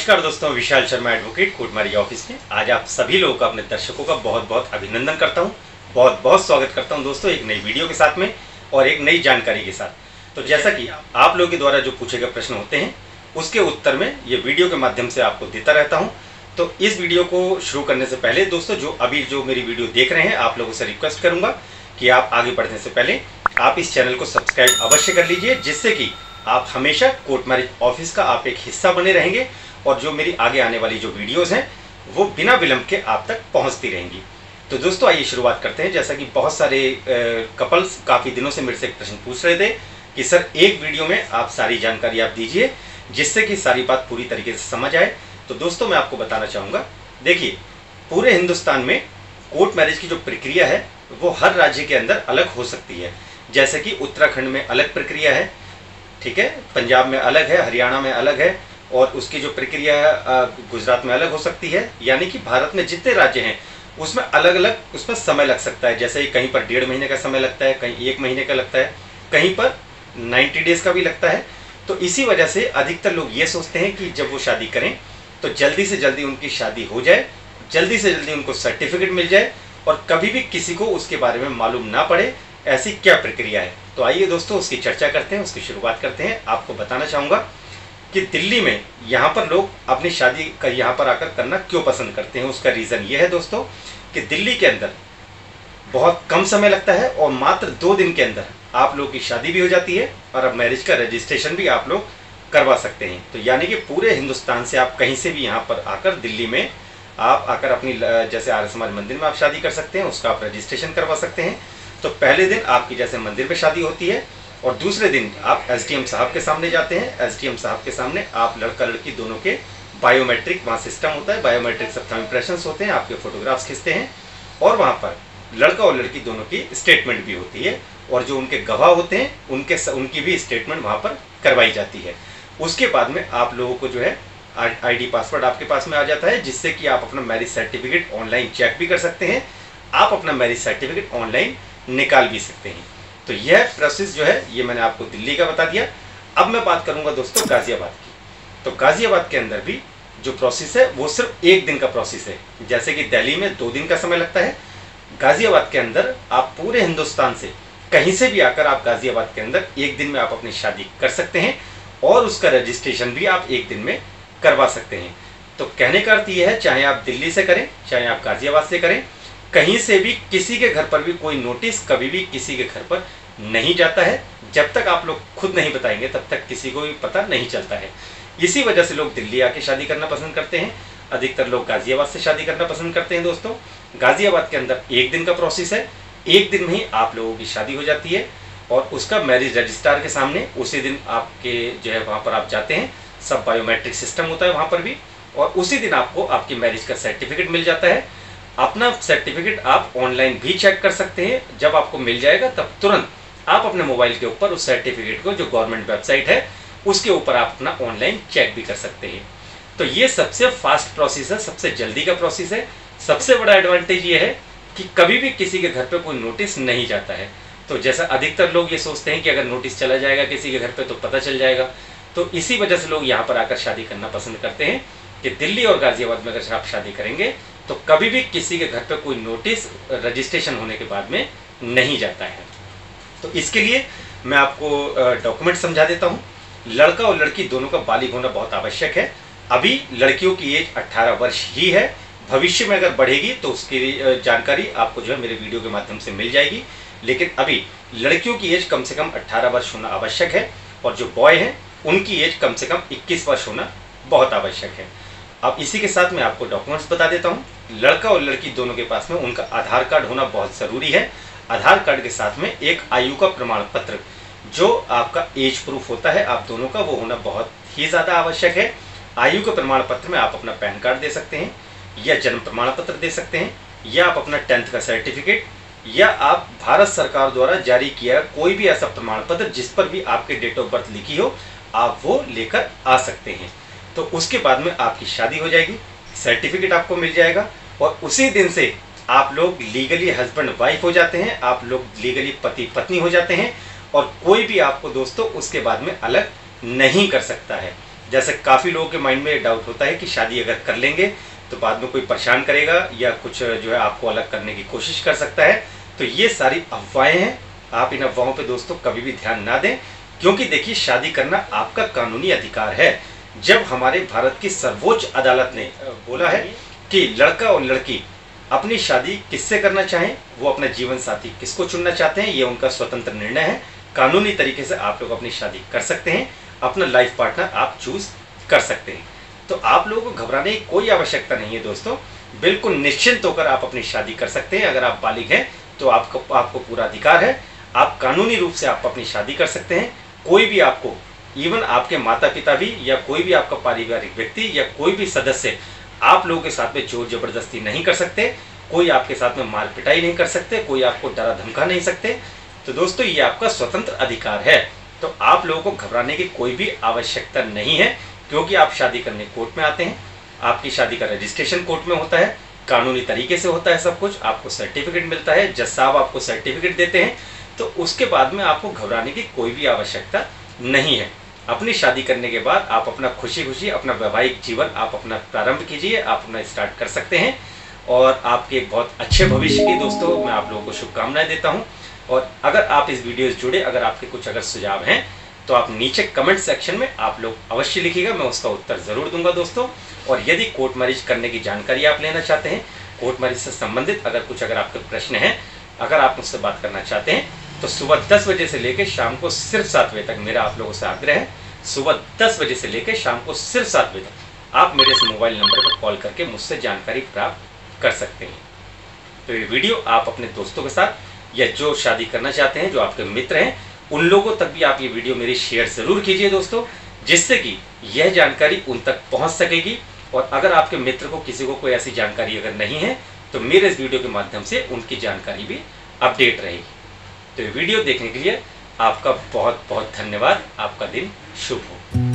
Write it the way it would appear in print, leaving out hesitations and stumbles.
नमस्कार दोस्तों, Vishal Sharma advocate कोटमारी office में आज आप सभी लोगों का, अपने दर्शकों का बहुत बहुत अभिनंदन करता हूं, बहुत बहुत स्वागत करता हूं दोस्तों एक नई वीडियो के साथ में और एक नई जानकारी के साथ। तो जैसा कि आप लोगों के द्वारा जो पूछे गए प्रश्न होते हैं उसके उत्तर में ये वीडियो के माध्यम से आपको देता रहता हूँ। तो इस वीडियो को शुरू करने से पहले दोस्तों जो मेरी वीडियो देख रहे हैं, आप लोगों से रिक्वेस्ट करूँगा कि आप आगे बढ़ने से पहले आप इस चैनल को सब्सक्राइब अवश्य कर लीजिए, जिससे कि आप हमेशा कोर्ट मैरिज ऑफिस का आप एक हिस्सा बने रहेंगे और जो मेरी आगे आने वाली जो वीडियोस हैं वो बिना विलंब के आप तक पहुंचती रहेंगी। तो दोस्तों आइए शुरुआत करते हैं। जैसा कि बहुत सारे कपल्स काफ़ी दिनों से मेरे से एक प्रश्न पूछ रहे थे कि सर एक वीडियो में आप सारी जानकारी आप दीजिए जिससे कि सारी बात पूरी तरीके से समझ आए। तो दोस्तों मैं आपको बताना चाहूँगा, देखिए पूरे हिंदुस्तान में कोर्ट मैरिज की जो प्रक्रिया है वो हर राज्य के अंदर अलग हो सकती है। जैसे कि उत्तराखंड में अलग प्रक्रिया है, ठीक है, पंजाब में अलग है, हरियाणा में अलग है और उसकी जो प्रक्रिया है गुजरात में अलग हो सकती है। यानी कि भारत में जितने राज्य हैं उसमें अलग अलग उसमें समय लग सकता है। जैसे कहीं पर 1.5 महीने का समय लगता है, कहीं 1 महीने का लगता है, कहीं पर 90 डेज का भी लगता है। तो इसी वजह से अधिकतर लोग ये सोचते हैं कि जब वो शादी करें तो जल्दी से जल्दी उनकी शादी हो जाए, जल्दी से जल्दी उनको सर्टिफिकेट मिल जाए और कभी भी किसी को उसके बारे में मालूम ना पड़े ऐसी क्या प्रक्रिया है। तो आइए दोस्तों उसकी चर्चा करते हैं, उसकी शुरुआत करते हैं। आपको बताना चाहूँगा कि दिल्ली में यहाँ पर लोग अपनी शादी का यहाँ पर आकर करना क्यों पसंद करते हैं। उसका रीज़न ये है दोस्तों कि दिल्ली के अंदर बहुत कम समय लगता है और मात्र 2 दिन के अंदर आप लोगों की शादी भी हो जाती है और अब मैरिज का रजिस्ट्रेशन भी आप लोग करवा सकते हैं। तो यानी कि पूरे हिंदुस्तान से आप कहीं से भी यहाँ पर आकर दिल्ली में आप आकर अपनी जैसे आर्य समाज मंदिर में आप शादी कर सकते हैं, उसका आप रजिस्ट्रेशन करवा सकते हैं। तो पहले दिन आपकी जैसे मंदिर में शादी होती है और दूसरे दिन आप एसडीएम साहब के सामने जाते हैं। एसडीएम साहब के सामने आप लड़का लड़की दोनों के बायोमेट्रिक वहाँ सिस्टम होता है, बायोमेट्रिक सब थंब इम्प्रेशंस होते हैं, आपके फोटोग्राफ्स खींचते हैं और वहाँ पर लड़का और लड़की दोनों की स्टेटमेंट भी होती है और जो उनके गवाह होते हैं उनकी भी स्टेटमेंट वहाँ पर करवाई जाती है। उसके बाद में आप लोगों को जो है आईडी पासवर्ड आपके पास में आ जाता है, जिससे कि आप अपना मैरिज सर्टिफिकेट ऑनलाइन चेक भी कर सकते हैं, आप अपना मैरिज सर्टिफिकेट ऑनलाइन निकाल भी सकते हैं। तो यह प्रोसेस जो है ये मैंने आपको दिल्ली का बता दिया। अब मैं बात करूंगा दोस्तों गाजियाबाद की। तो गाजियाबाद के अंदर भी जो प्रोसेस है वो सिर्फ 1 दिन का प्रोसेस है। जैसे कि दिल्ली में 2 दिन का समय लगता है, गाजियाबाद के अंदर आप पूरे हिंदुस्तान से कहीं से भी आकर आप गाजियाबाद के अंदर 1 दिन में आप अपनी शादी कर सकते हैं और उसका रजिस्ट्रेशन भी आप 1 दिन में करवा सकते हैं। तो कहने का अर्थ यह है, चाहे आप दिल्ली से करें चाहे आप गाजियाबाद से करें, कहीं से भी किसी के घर पर भी कोई नोटिस कभी भी किसी के घर पर नहीं जाता है। जब तक आप लोग खुद नहीं बताएंगे तब तक किसी को भी पता नहीं चलता है। इसी वजह से लोग दिल्ली आके शादी करना पसंद करते हैं, अधिकतर लोग गाजियाबाद से शादी करना पसंद करते हैं। दोस्तों गाजियाबाद के अंदर 1 दिन का प्रोसेस है, 1 दिन में ही आप लोगों की शादी हो जाती है और उसका मैरिज रजिस्ट्रार के सामने उसी दिन आपके जो है वहाँ पर आप जाते हैं, सब बायोमेट्रिक सिस्टम होता है वहाँ पर भी, और उसी दिन आपको आपकी मैरिज का सर्टिफिकेट मिल जाता है। अपना सर्टिफिकेट आप ऑनलाइन भी चेक कर सकते हैं। जब आपको मिल जाएगा तब तुरंत आप अपने मोबाइल के ऊपर उस सर्टिफिकेट को, जो गवर्नमेंट वेबसाइट है उसके ऊपर आप अपना ऑनलाइन चेक भी कर सकते हैं। तो ये सबसे फास्ट प्रोसेस है, सबसे जल्दी का प्रोसेस है। सबसे बड़ा एडवांटेज ये है कि कभी भी किसी के घर पे कोई नोटिस नहीं जाता है। तो जैसा अधिकतर लोग ये सोचते हैं कि अगर नोटिस चला जाएगा किसी के घर पे तो पता चल जाएगा, तो इसी वजह से लोग यहाँ पर आकर शादी करना पसंद करते हैं कि दिल्ली और गाजियाबाद में अगर आप शादी करेंगे तो कभी भी किसी के घर पे कोई नोटिस रजिस्ट्रेशन होने के बाद में नहीं जाता है। तो इसके लिए मैं आपको डॉक्यूमेंट समझा देता हूँ। लड़का और लड़की दोनों का बालिग होना बहुत आवश्यक है। अभी लड़कियों की एज 18 वर्ष ही है, भविष्य में अगर बढ़ेगी तो उसकी जानकारी आपको जो है मेरे वीडियो के माध्यम से मिल जाएगी, लेकिन अभी लड़कियों की एज कम से कम 18 वर्ष होना आवश्यक है और जो बॉय हैं उनकी एज कम से कम 21 वर्ष होना बहुत आवश्यक है। अब इसी के साथ मैं आपको डॉक्यूमेंट्स बता देता हूँ। लड़का और लड़की दोनों के पास में उनका आधार कार्ड होना बहुत ज़रूरी है। आधार कार्ड के साथ में एक आयु का प्रमाण पत्र, जो आपका एज प्रूफ होता है आप दोनों का, वो होना बहुत ही ज़्यादा आवश्यक है। आयु के प्रमाण पत्र में आप अपना पैन कार्ड दे सकते हैं या जन्म प्रमाण पत्र दे सकते हैं या आप अपना 10th का सर्टिफिकेट या आप भारत सरकार द्वारा जारी किया कोई भी ऐसा प्रमाण पत्र जिस पर भी आपके डेट ऑफ बर्थ लिखी हो, आप वो लेकर आ सकते हैं। तो उसके बाद में आपकी शादी हो जाएगी, सर्टिफिकेट आपको मिल जाएगा और उसी दिन से आप लोग लीगली हस्बैंड वाइफ हो जाते हैं, आप लोग लीगली पति पत्नी हो जाते हैं और कोई भी आपको दोस्तों उसके बाद में अलग नहीं कर सकता है। जैसे काफ़ी लोगों के माइंड में डाउट होता है कि शादी अगर कर लेंगे तो बाद में कोई परेशान करेगा या कुछ जो है आपको अलग करने की कोशिश कर सकता है। तो ये सारी अफवाहें हैं, आप इन अफवाहों पे दोस्तों कभी भी ध्यान ना दें, क्योंकि देखिए शादी करना आपका कानूनी अधिकार है। जब हमारे भारत की सर्वोच्च अदालत ने बोला है कि लड़का और लड़की अपनी शादी किससे करना चाहें, वो अपना जीवन साथी किसको चुनना चाहते हैं, ये उनका स्वतंत्र निर्णय है। कानूनी तरीके से आप लोग अपनी शादी कर सकते हैं, अपना लाइफ पार्टनर आप चूज कर सकते हैं। तो आप लोगों को घबराने की कोई आवश्यकता नहीं है दोस्तों, बिल्कुल निश्चिंत होकर आप अपनी शादी कर सकते हैं। अगर आप बालिग हैं तो आपको पूरा अधिकार है, आप कानूनी रूप से आप अपनी शादी कर सकते हैं। कोई भी आपको, इवन आपके माता पिता भी या कोई भी आपका पारिवारिक व्यक्ति या कोई भी सदस्य आप लोगों के साथ में जोर जबरदस्ती नहीं कर सकते, कोई आपके साथ में मार पिटाई नहीं कर सकते, कोई आपको डरा धमका नहीं सकते। तो दोस्तों ये आपका स्वतंत्र अधिकार है, तो आप लोगों को घबराने की कोई भी आवश्यकता नहीं है, क्योंकि आप शादी करने कोर्ट में आते हैं, आपकी शादी का रजिस्ट्रेशन कोर्ट में होता है, कानूनी तरीके से होता है सब कुछ, आपको सर्टिफिकेट मिलता है, जज साहब आपको सर्टिफिकेट देते हैं। तो उसके बाद में आपको घबराने की कोई भी आवश्यकता नहीं है। अपनी शादी करने के बाद आप अपना खुशी खुशी अपना वैवाहिक जीवन आप अपना प्रारंभ कीजिए, आप अपना स्टार्ट कर सकते हैं, और आपके एक बहुत अच्छे भविष्य की दोस्तों मैं आप लोगों को शुभकामनाएं देता हूं। और अगर आप इस वीडियो से जुड़े, अगर आपके कुछ अगर सुझाव हैं तो आप नीचे कमेंट सेक्शन में आप लोग अवश्य लिखिएगा, मैं उसका उत्तर ज़रूर दूंगा दोस्तों। और यदि कोर्ट मैरिज करने की जानकारी आप लेना चाहते हैं, कोर्ट मैरिज से संबंधित अगर आपके प्रश्न हैं, अगर आप मुझसे बात करना चाहते हैं, तो सुबह 10 बजे से लेकर शाम को सिर्फ 7 बजे तक मेरा आप लोगों से आग्रह है, सुबह 10 बजे से लेकर शाम को सिर्फ 7 बजे तक आप मेरे इस मोबाइल नंबर पर कॉल करके मुझसे जानकारी प्राप्त कर सकते हैं। तो ये वीडियो आप अपने दोस्तों के साथ या जो शादी करना चाहते हैं, जो आपके मित्र हैं, उन लोगों तक भी आप ये वीडियो मेरी शेयर ज़रूर कीजिए दोस्तों, जिससे कि यह जानकारी उन तक पहुंच सकेगी। और अगर आपके मित्र को किसी को कोई ऐसी जानकारी अगर नहीं है, तो मेरे इस वीडियो के माध्यम से उनकी जानकारी भी अपडेट रहेगी। तो ये वीडियो देखने के लिए आपका बहुत बहुत धन्यवाद। आपका दिन शुभ हो।